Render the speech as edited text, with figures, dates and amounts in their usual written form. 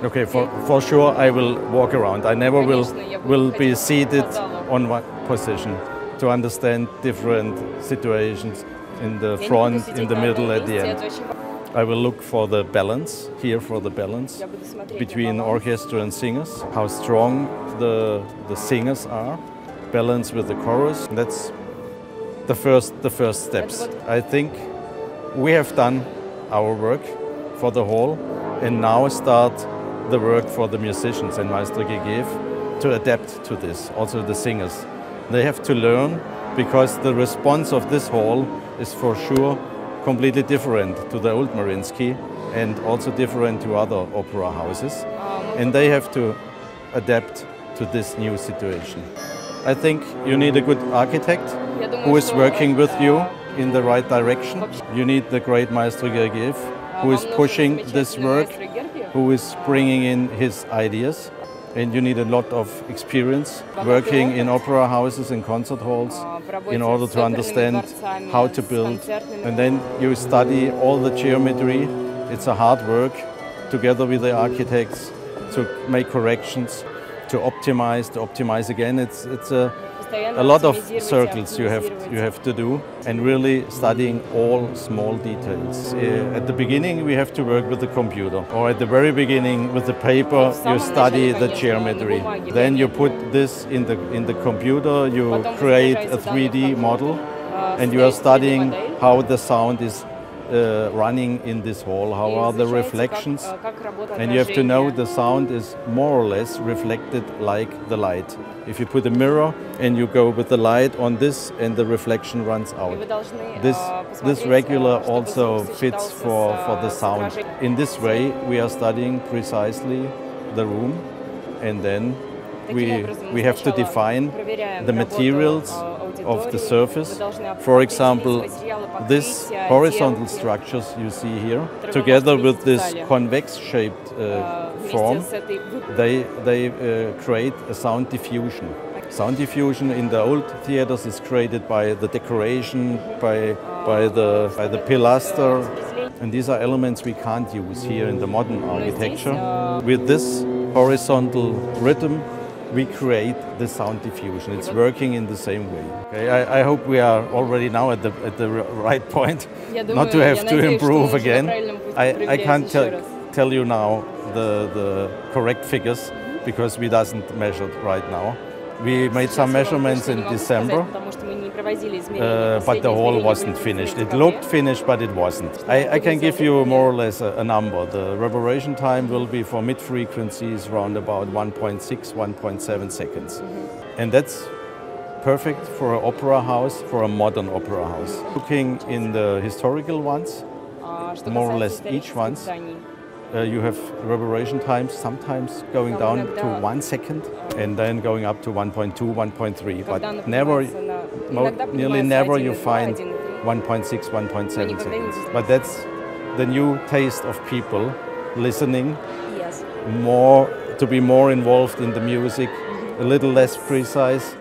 Okay, for sure I will walk around. I never will be seated on one position to understand different situations in the front, in the middle, at the end. I will look for the balance, here for the balance between orchestra and singers, how strong the singers are, balance with the chorus. That's the first steps. I think we have done our work for the hall and now start the work for the musicians and Maestro Gegef to adapt to this, also the singers. They have to learn because the response of this hall is for sure completely different to the old Mariinsky and also different to other opera houses. And they have to adapt to this new situation. I think you need a good architect who is working with you in the right direction. You need the great Maestro Gegef who is pushing this work, who is bringing in his ideas. And you need a lot of experience working in opera houses and concert halls in order to understand how to build. And then you study all the geometry. It's a hard work together with the architects to make corrections, to optimize again. It's a lot of circles you have to do and really studying all small details. At the beginning we have to work with the computer, or at the very beginning with the paper you study the geometry. Then you put this in the computer, you create a 3D model and you are studying how the sound is running in this hall, how are the reflections, and you have to know the sound is more or less reflected like the light. If you put a mirror and you go with the light on this and the reflection runs out. This regular also fits for the sound. In this way we are studying precisely the room, and then we have to define the materials of the surface. For example, these horizontal structures you see here, together with this convex shaped form, they create a sound diffusion. Sound diffusion in the old theaters is created by the decoration, by the pilaster, and these are elements we can't use here in the modern architecture. With this horizontal rhythm, we create the sound diffusion. It's working in the same way. Okay, I hope we are already now at the right point, not to have to improve again. I can't tell you now the correct figures because we doesn't measure right now. We made some measurements in December, but the hall wasn't finished. It looked finished, but it wasn't. I can give you more or less a number. The reverberation time will be for mid-frequencies around about 1.6, 1.7 seconds. And that's perfect for an opera house, for a modern opera house. Looking in the historical ones, more or less each ones, you have reverberation times sometimes going down to 1 second and then going up to 1.2, 1.3, but nearly never you find 1.6, 1.7 seconds. But that's the new taste of people listening, to be more involved in the music, a little less precise,